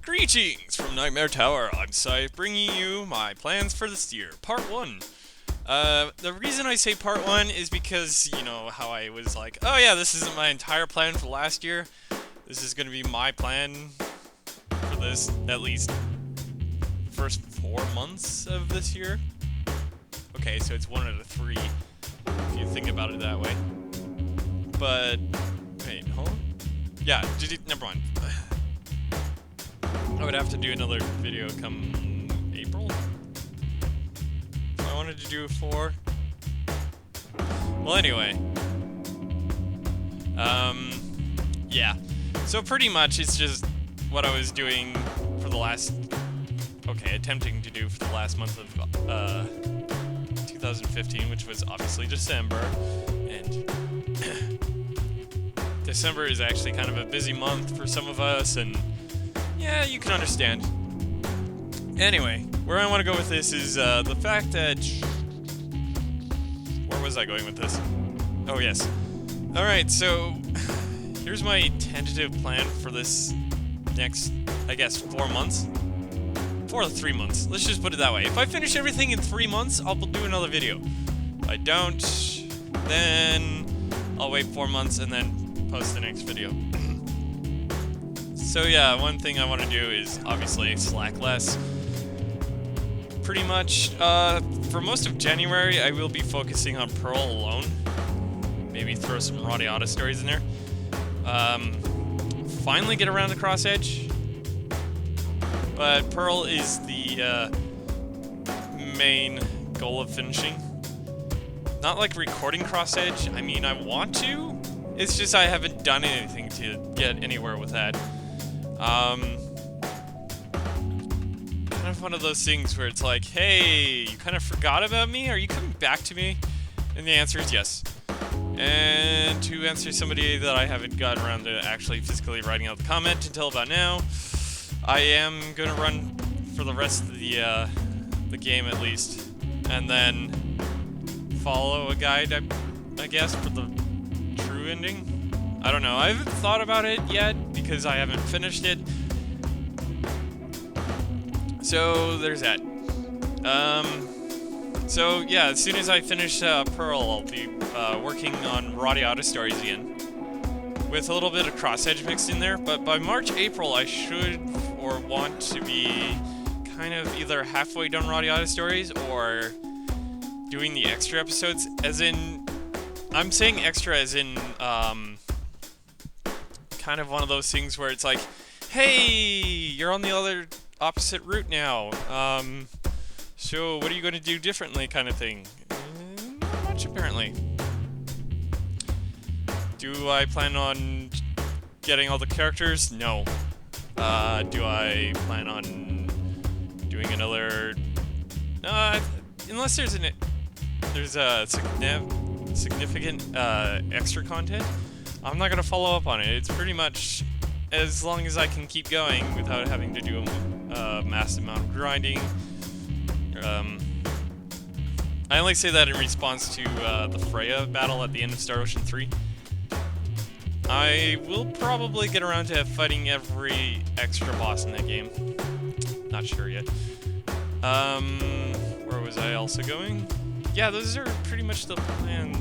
Greetings from Nightmare Tower. I'm Sai, bringing you my plans for this year, Part 1. The reason I say Part 1 is because, you know, how I was like, oh yeah, this isn't my entire plan for last year. This is going to be my plan for this, at least, first 4 months of this year. Okay, so it's 1 out of 3, if you think about it that way. But, wait, hold on. Yeah, never mind. I would have to do another video come April. If I wanted to do it for. Well, anyway. Yeah. So pretty much it's just what I was doing for the last, attempting to do for the last month of 2015, which was obviously December. And December is actually kind of a busy month for some of us, and yeah, you can understand. Anyway, where I want to go with this is the fact that... Where was I going with this? Oh, yes. Alright, so here's my tentative plan for this next, I guess, 4 months. 4 to 3 months. Let's just put it that way. If I finish everything in 3 months, I'll do another video. If I don't, then I'll wait 4 months and then post the next video. So yeah, one thing I want to do is obviously slack less. Pretty much, for most of January, I will be focusing on Parole alone. Maybe throw some Roddy stories in there. Finally get around to Cross Edge. But Parole is the main goal of finishing. Not like recording Cross Edge. I mean, I want to. It's just I haven't done anything to get anywhere with that. Kind of one of those things where it's like, hey, you kind of forgot about me? Are you coming back to me? And the answer is yes. And to answer somebody that I haven't gotten around to actually physically writing out the comment until about now, I am going to run for the rest of the game at least, and then follow a guide, I guess, for the true ending. I don't know, I haven't thought about it yet because I haven't finished it. So there's that. So yeah, as soon as I finish Pearl, I'll be working on Roddy stories again, with a little bit of Cross Edge mixed in there. But by March, April, I should or want to be kind of either halfway done Roddy stories or doing the extra episodes. As in, I'm saying extra as in kind of one of those things where it's like, hey, you're on the other opposite route now. So what are you going to do differently, kind of thing? Not much, apparently. Do I plan on getting all the characters? No. Do I plan on doing another? Unless there's a significant extra content, I'm not gonna follow up on it. It's pretty much as long as I can keep going without having to do a massive amount of grinding. I only say that in response to the Freya battle at the end of Star Ocean 3. I will probably get around to fighting every extra boss in that game. Not sure yet. Where was I also going? Yeah, those are pretty much the planned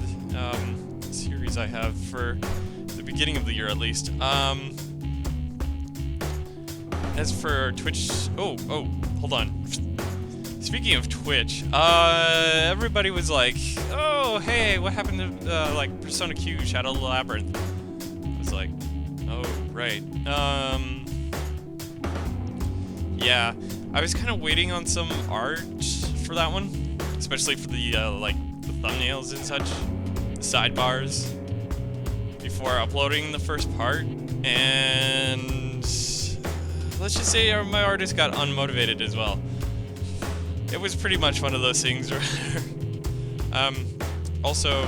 series I have for the beginning of the year, at least. As for Twitch... Oh, hold on. Speaking of Twitch, everybody was like, oh, hey, what happened to, like, Persona Q, Shadow of the Labyrinth? I was like, oh, right. Yeah, I was kind of waiting on some art for that one, especially for the, like, the thumbnails and such, the sidebars, before uploading the first part, and let's just say my artist got unmotivated as well. It was pretty much one of those things where, also,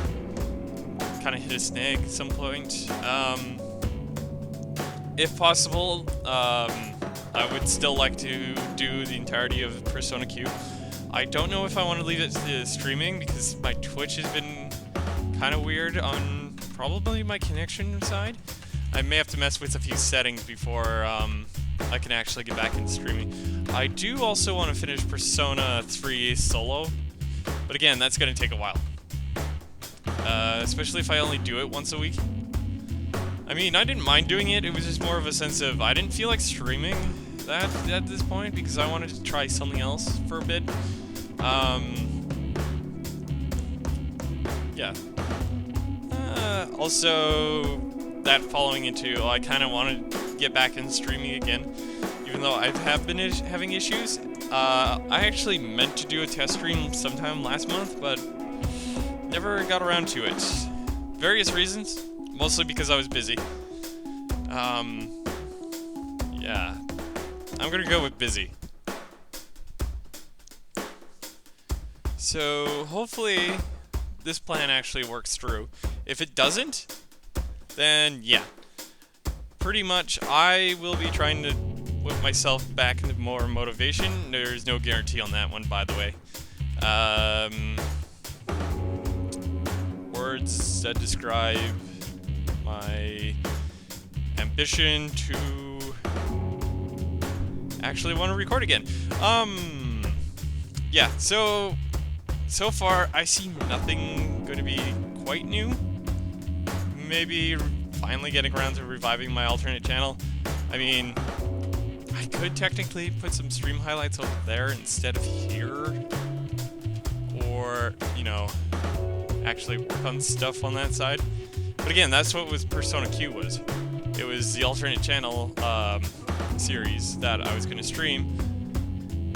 kind of hit a snag at some point. If possible, I would still like to do the entirety of Persona Q. I don't know if I want to leave it to streaming because my Twitch has been kind of weird on probably my connection side. I may have to mess with a few settings before I can actually get back into streaming. I do also want to finish Persona 3 solo, but again, that's going to take a while. Especially if I only do it once a week. I mean, I didn't mind doing it, it was just more of a sense of I didn't feel like streaming that at this point because I wanted to try something else for a bit. Yeah. Also, that following into, I kind of wanted to get back into streaming again, even though I have been having issues. I actually meant to do a test stream sometime last month, but never got around to it. Various reasons, mostly because I was busy. Yeah. I'm gonna go with busy. So, hopefully, this plan actually works through. If it doesn't, then yeah. Pretty much, I will be trying to whip myself back into more motivation. There's no guarantee on that one, by the way. Words that describe my ambition to actually want to record again. Yeah, so far I see nothing going to be quite new. Maybe finally getting around to reviving my alternate channel. I mean, I could technically put some stream highlights up there instead of here. Or, you know, actually work on stuff on that side. But again, that's what Persona Q was. It was the alternate channel series that I was going to stream.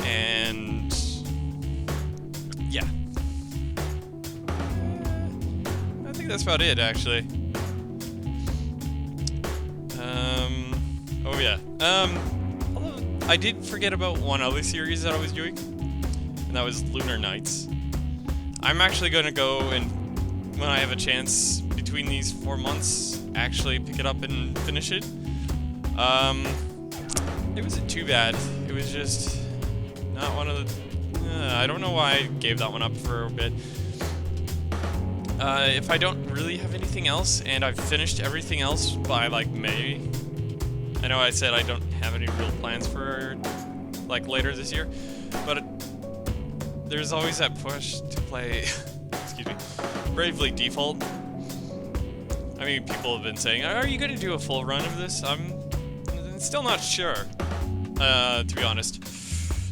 And yeah. I think that's about it, actually. Oh yeah. Although I did forget about one other series that I was doing, and that was Lunar Nights. I'm actually going to go and, when I have a chance between these 4 months, actually pick it up and finish it. It wasn't too bad. It was just not one of the... I don't know why I gave that one up for a bit. If I don't really have anything else, and I've finished everything else by, like, May... I know I said I don't have any real plans for, like, later this year, but there's always that push to play, excuse me, Bravely Default. I mean, people have been saying, are you going to do a full run of this? I'm still not sure, to be honest.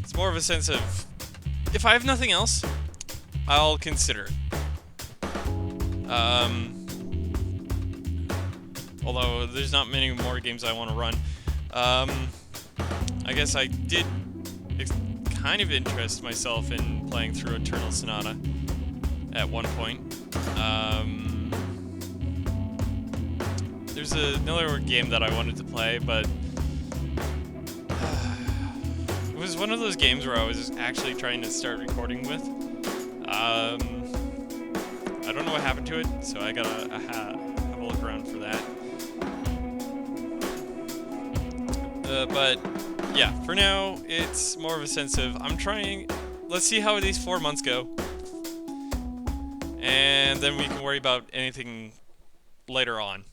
It's more of a sense of, if I have nothing else, I'll consider it. Although there's not many more games I want to run. I guess I did kind of interest myself in playing through Eternal Sonata at one point. There's another game that I wanted to play, but it was one of those games where I was actually trying to start recording with. I don't know what happened to it, so I gotta have a look around for that. But yeah, for now, it's more of a sense of I'm trying. Let's see how these 4 months go, and then we can worry about anything later on.